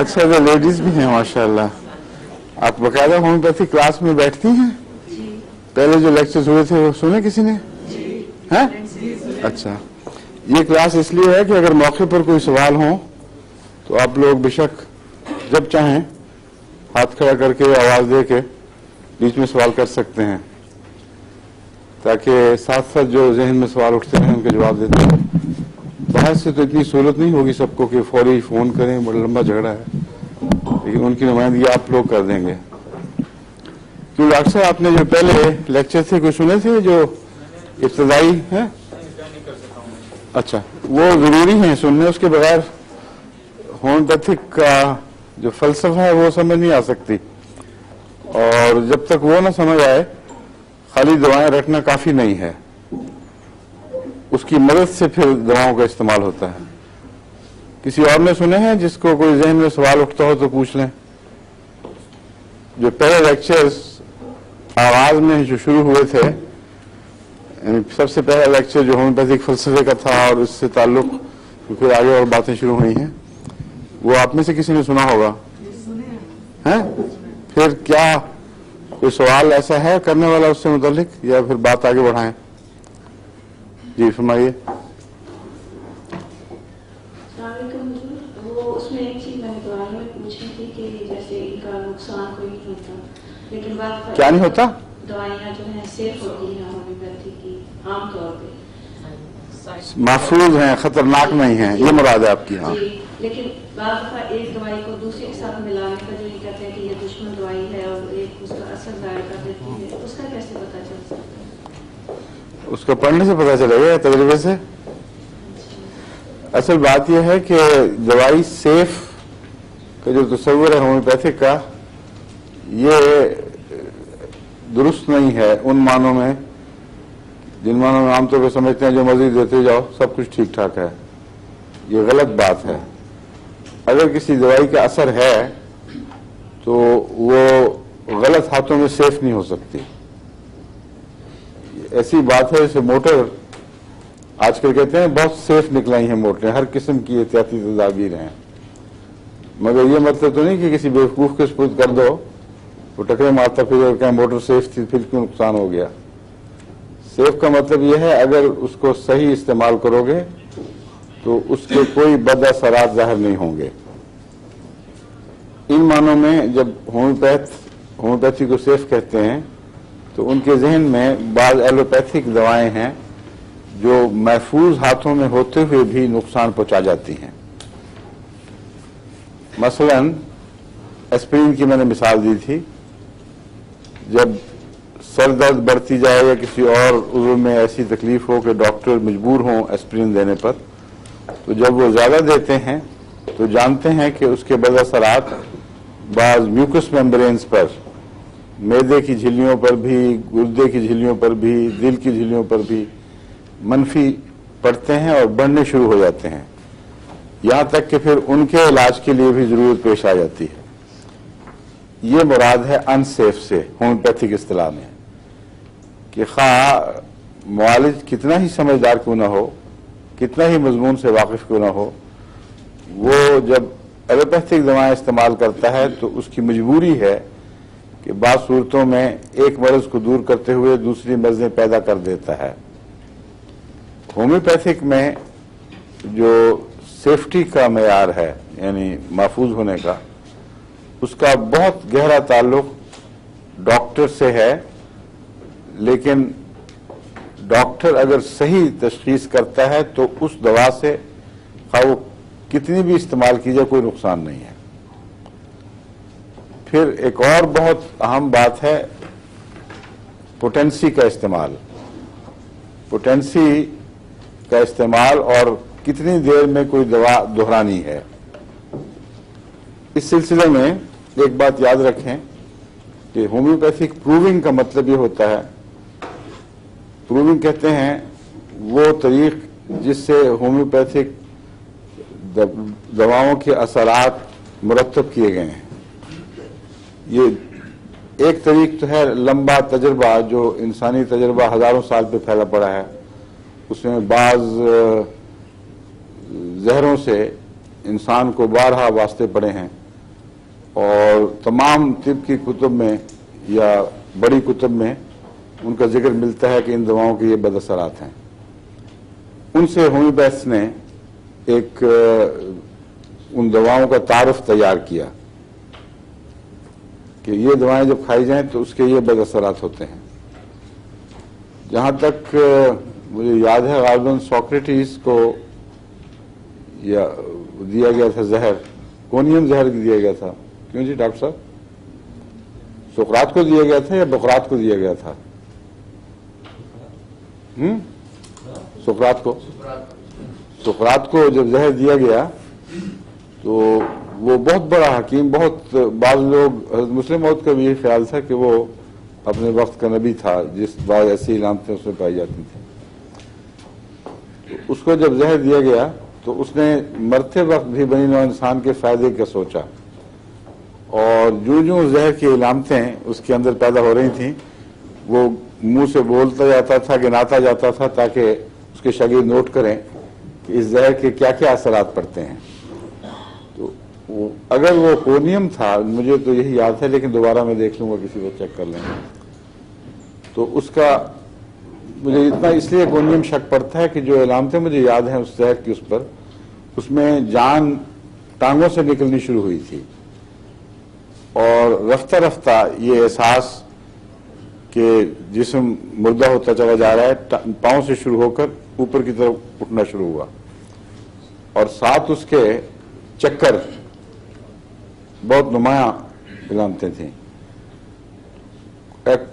اچھا تو لیڈیز بھی ہیں ماشاءاللہ. آپ باقاعدہ ہومیوپیتھی کلاس میں بیٹھتی ہیں؟ پہلے جو لیکچرز ہوئے تھے وہ سنے کسی نے؟ ہیں؟ اچھا. یہ کلاس اس لیے ہے کہ اگر موقع پر کوئی سوال ہوں تو آپ لوگ بے شک جب چاہیں ہاتھ کھڑا کر کے آواز دے کے بیچ میں سوال کر سکتے ہیں، تاکہ ساتھ ساتھ جو ذہن میں سوال اٹھتے ہیں ان کے جواب دیتے ہیں. باہر سے تو اتنی سہولت نہیں ہوگی سب کو کہ فوری فون کریں، بڑا لمبا جھگڑا ہے، لیکن ان کی نمائندگی آپ لوگ کر دیں گے. کیوں ڈاکٹر صاحب آپ نے جو پہلے لیکچر تھے کوئی سنے تھے جو ابتدائی ہیں؟ اچھا وہ ضروری ہیں سننے، اس کے بغیر ہومیوپیتھک کا جو فلسفہ ہے وہ سمجھ نہیں آ سکتی. اور جب تک وہ نہ سمجھ آئے خالی دوائیں رکھنا کافی نہیں ہے، اس کی مدد سے پھر دواؤں کا استعمال ہوتا ہے. کسی اور نے سنے ہیں جس کو کوئی ذہن میں سوال اٹھتا ہو تو پوچھ لیں. جو پہلے لیکچرز آغاز میں جو شروع ہوئے تھے، یعنی سب سے پہلا لیکچر جو ہومیوپیتھک فلسفے کا تھا اور اس سے تعلق پھر آگے اور باتیں شروع ہوئی ہیں، وہ آپ میں سے کسی نے سنا ہوگا؟ ہیں؟ پھر کیا کوئی سوال ایسا ہے کرنے والا اس سے متعلق، یا پھر بات آگے بڑھائیں؟ جی فرمائیے. وہ اس میں ایک چیز میں نے دعا میں پوچھی تھی کہ جیسے ان کا نقصان کوئی نہیں ہوتا، لیکن بات کیا نہیں ہوتا؟ دوائیاں جو ہیں سیف ہوتی ہیں ہومیوپیتھی کی عام طور پہ محفوظ ہیں، خطرناک نہیں ہیں، یہ مراد ہے آپ کی. ہاں جی، لیکن بعض دفعہ ایک دوائی کو دوسرے کے ساتھ ملانے کا جو یہ کہتے ہیں کہ یہ دشمن دوائی ہے اور ایک اس کا اثر ظاہر کر دیتی ہے، اس کا کیسے پتہ چل سکتا ہے؟ اس کو پڑھنے سے پتہ چلے گا، تجربے سے. اصل بات یہ ہے کہ دوائی سیف کا جو تصور ہے ہومیوپیتھک کا، یہ درست نہیں ہے ان معنوں میں جن معنوں میں عام طور پہ سمجھتے ہیں جو مرضی دیتے جاؤ سب کچھ ٹھیک ٹھاک ہے. یہ غلط بات ہے. اگر کسی دوائی کا اثر ہے تو وہ غلط ہاتھوں میں سیف نہیں ہو سکتی. ایسی بات ہے جیسے موٹر آج کل کہتے ہیں بہت سیف نکلائی ہیں موٹریں، ہر قسم کی احتیاطی تدابیر ہیں، مگر یہ مطلب تو نہیں کہ کسی بیوقوف کے سپرد کر دو وہ ٹکرے مارتا پھر اور کہیں موٹر سیف تھی پھر کیوں نقصان ہو گیا. سیف کا مطلب یہ ہے اگر اس کو صحیح استعمال کرو گے تو اس کے کوئی بد اثرات ظاہر نہیں ہوں گے. ان معنوں میں جب ہومیوپیتھی کو سیف کہتے ہیں تو ان کے ذہن میں بعض ایلوپیتھک دوائیں ہیں جو محفوظ ہاتھوں میں ہوتے ہوئے بھی نقصان پہنچا جاتی ہیں. مثلا ایسپرین کی میں نے مثال دی تھی. جب سر درد بڑھتی جائے یا کسی اور عضو میں ایسی تکلیف ہو کہ ڈاکٹر مجبور ہوں ایسپرین دینے پر، تو جب وہ زیادہ دیتے ہیں تو جانتے ہیں کہ اس کے بد اثرات بعض میوکس میمبرینز پر، معدے کی جھلیوں پر بھی، گردے کی جھلیوں پر بھی، دل کی جھلیوں پر بھی منفی پڑتے ہیں اور بڑھنے شروع ہو جاتے ہیں، یہاں تک کہ پھر ان کے علاج کے لیے بھی ضرورت پیش آ جاتی ہے. یہ مراد ہے ان سیف سے ہومیوپیتھک اصطلاح میں، کہ خواہ معالج کتنا ہی سمجھدار کیوں نہ ہو، کتنا ہی مضمون سے واقف کیوں نہ ہو، وہ جب ایلوپیتھک دوائیں استعمال کرتا ہے تو اس کی مجبوری ہے کہ بعض صورتوں میں ایک مرض کو دور کرتے ہوئے دوسری مرضیں پیدا کر دیتا ہے. ہومیوپیتھک میں جو سیفٹی کا معیار ہے یعنی محفوظ ہونے کا، اس کا بہت گہرا تعلق ڈاکٹر سے ہے، لیکن ڈاکٹر اگر صحیح تشخیص کرتا ہے تو اس دوا سے خواہ وہ کتنی بھی استعمال کی جائے کوئی نقصان نہیں ہے. پھر ایک اور بہت اہم بات ہے پوٹینسی کا استعمال. پوٹینسی کا استعمال اور کتنی دیر میں کوئی دوا دہرانی ہے. اس سلسلے میں ایک بات یاد رکھیں کہ ہومیوپیتھک پروونگ کا مطلب یہ ہوتا ہے، پروونگ کہتے ہیں وہ طریق جس سے ہومیوپیتھک دواؤں کے اثرات مرتب کیے گئے ہیں. یہ ایک طریق تو ہے لمبا تجربہ جو انسانی تجربہ ہزاروں سال پہ پھیلا پڑا ہے، اس میں بعض زہروں سے انسان کو بارہا واسطے پڑے ہیں اور تمام طب کی کتب میں یا بڑی کتب میں ان کا ذکر ملتا ہے کہ ان دواؤں کے یہ بد اثرات ہیں. ان سے ہومیوپیتھس نے ایک ان دواؤں کا تعارف تیار کیا کہ یہ دوائیں جب کھائی جائیں تو اس کے یہ بد اثرات ہوتے ہیں. جہاں تک مجھے یاد ہے غالباً سوکریٹیز کو یا دیا گیا تھا زہر، کونیم زہر دیا گیا تھا. کیوں جی ڈاکٹر صاحب؟ سقراط کو دیا گیا تھا یا بقراط کو دیا گیا تھا؟ سقراط کو جب زہر دیا گیا تو وہ بہت بڑا حکیم، بہت بعض لوگ، حضرت مسلم موعود کا بھی یہ خیال تھا کہ وہ اپنے وقت کا نبی تھا، جس بعض ایسی علامتیں اس میں پائی جاتی تھیں. تو اس کو جب زہر دیا گیا تو اس نے مرتے وقت بھی بنی نوع انسان کے فائدے کا سوچا، اور جو زہر کی علامتیں اس کے اندر پیدا ہو رہی تھیں وہ منہ سے بولتا جاتا تھا، گناتا جاتا تھا تاکہ اس کے شاگرد نوٹ کریں کہ اس زہر کے کیا کیا اثرات پڑتے ہیں. تو اگر وہ کونیم تھا، مجھے تو یہی یاد ہے لیکن دوبارہ میں دیکھ لوں گا، کسی کو چیک کر لیں. تو اس کا مجھے اتنا اس لیے کونیم شک پڑتا ہے کہ جو علامتیں مجھے یاد ہیں اس زہر کی، اس میں جان ٹانگوں سے نکلنی شروع ہوئی تھی، اور رفتہ رفتہ یہ احساس کہ جسم مردہ ہوتا چلا جا رہا ہے پاؤں سے شروع ہو کر اوپر کی طرف اٹھنا شروع ہوا، اور ساتھ اس کے چکر، بہت نمایاں علامتیں تھیں.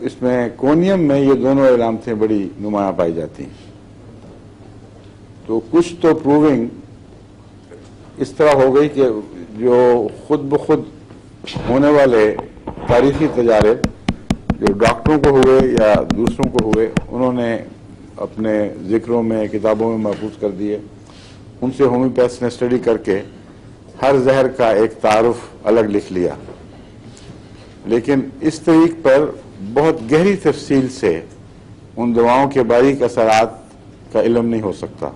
اس میں کونیم میں یہ دونوں علامتیں بڑی نمایاں پائی جاتی ہیں. تو کچھ تو پروونگ اس طرح ہو گئی کہ جو خود بخود ہونے والے تاریخی تجارب جو ڈاکٹروں کو ہوئے یا دوسروں کو ہوئے، انہوں نے اپنے ذکروں میں، کتابوں میں محفوظ کر دیے. ان سے ہومیوپیتھس نے اسٹڈی کر کے ہر زہر کا ایک تعارف الگ لکھ لیا، لیکن اس طریق پر بہت گہری تفصیل سے ان دواؤں کے باریک اثرات کا علم نہیں ہو سکتا.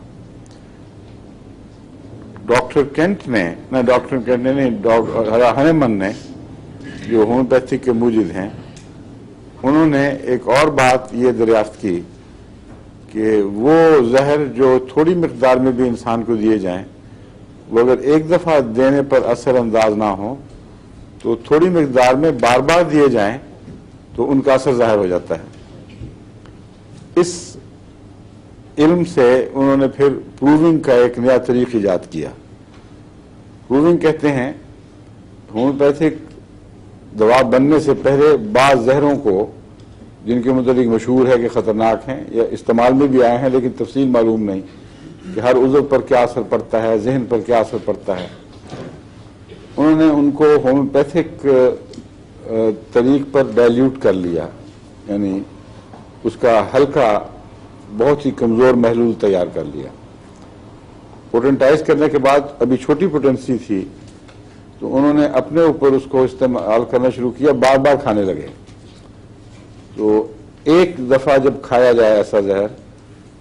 ڈاکٹر کینٹ نے ہنیمن نے، جو ہومیوپیتھی کے موجد ہیں، انہوں نے ایک اور بات یہ دریافت کی کہ وہ زہر جو تھوڑی مقدار میں بھی انسان کو دیے جائیں، وہ اگر ایک دفعہ دینے پر اثر انداز نہ ہو تو تھوڑی مقدار میں بار بار دیے جائیں تو ان کا اثر ظاہر ہو جاتا ہے. اس علم سے انہوں نے پھر پروونگ کا ایک نیا طریق ایجاد کیا. پروونگ کہتے ہیں ہومیوپیتھک دوا بننے سے پہلے بعض زہروں کو، جن کے متعلق مشہور ہے کہ خطرناک ہیں یا استعمال میں بھی آئے ہیں لیکن تفصیل معلوم نہیں کہ ہر عضو پر کیا اثر پڑتا ہے، ذہن پر کیا اثر پڑتا ہے، انہوں نے ان کو ہومیوپیتھک طریق پر ڈائلیوٹ کر لیا، یعنی اس کا ہلکا، بہت ہی کمزور محلول تیار کر لیا. پوٹنٹائز کرنے کے بعد ابھی چھوٹی پوٹنسی تھی تو انہوں نے اپنے اوپر اس کو استعمال کرنا شروع کیا، بار بار کھانے لگے. تو ایک دفعہ جب کھایا جائے ایسا زہر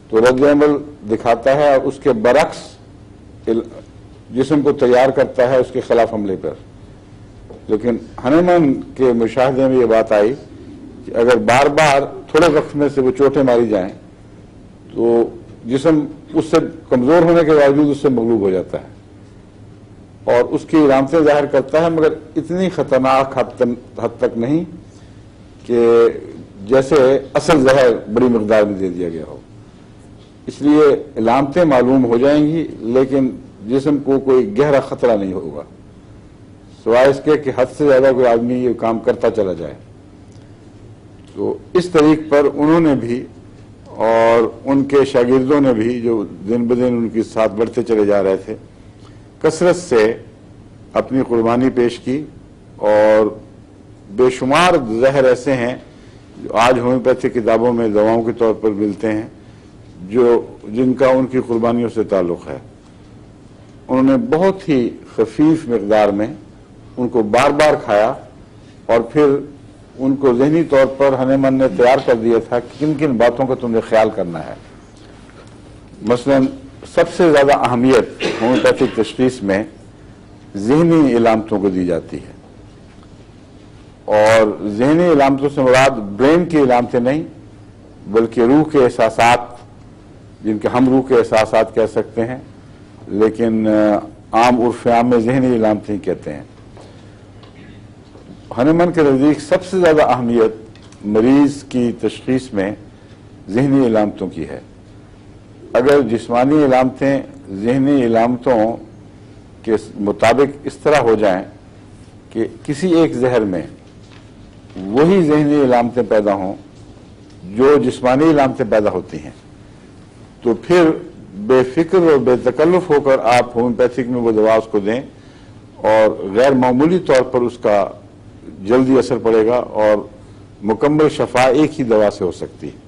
تو رد عمل دکھاتا ہے، اور اس کے برعکس جسم کو تیار کرتا ہے اس کے خلاف حملے پر. لیکن ہنیمن کے مشاہدے میں یہ بات آئی کہ اگر بار بار تھوڑے وقت میں سے وہ چوٹیں ماری جائیں تو جسم اس سے کمزور ہونے کے باوجود اس سے مغلوب ہو جاتا ہے اور اس کی علامتیں ظاہر کرتا ہے، مگر اتنی خطرناک حد تک نہیں کہ جیسے اصل زہر بڑی مقدار میں دے دیا گیا ہو. اس لیے علامتیں معلوم ہو جائیں گی لیکن جسم کو کوئی گہرا خطرہ نہیں ہوگا، سوائے اس کے کہ حد سے زیادہ کوئی آدمی یہ کام کرتا چلا جائے. تو اس طریق پر انہوں نے بھی اور ان کے شاگردوں نے بھی، جو دن بدن ان کے ساتھ بڑھتے چلے جا رہے تھے، کثرت سے اپنی قربانی پیش کی، اور بے شمار زہر ایسے ہیں جو آج ہومیوپیتھی کتابوں میں دواؤں کے طور پر ملتے ہیں جن کا ان کی قربانیوں سے تعلق ہے. انہوں نے بہت ہی خفیف مقدار میں ان کو بار بار کھایا، اور پھر ان کو ذہنی طور پر ہنیمن نے تیار کر دیا تھا کہ کن کن باتوں کا تم نے خیال کرنا ہے. مثلا سب سے زیادہ اہمیت ہومیوپیتھک تشخیص میں ذہنی علامتوں کو دی جاتی ہے. اور ذہنی علامتوں سے مراد برین کی علامتیں نہیں بلکہ روح کے احساسات، جن کے ہم روح کے احساسات کہہ سکتے ہیں، لیکن عام عرف عام میں ذہنی علامتیں کہتے ہیں۔ ہنیمن کے نزدیک سب سے زیادہ اہمیت مریض کی تشخیص میں ذہنی علامتوں کی ہے۔ اگر جسمانی علامتیں ذہنی علامتوں کے مطابق اس طرح ہو جائیں کہ کسی ایک زہر میں وہی ذہنی علامتیں پیدا ہوں جو جسمانی علامتیں پیدا ہوتی ہیں، تو پھر بے فکر اور بے تکلف ہو کر آپ ہومیوپیتھک میں وہ دوا اس کو دیں اور غیر معمولی طور پر اس کا جلدی اثر پڑے گا اور مکمل شفا ایک ہی دوا سے ہو سکتی ہے۔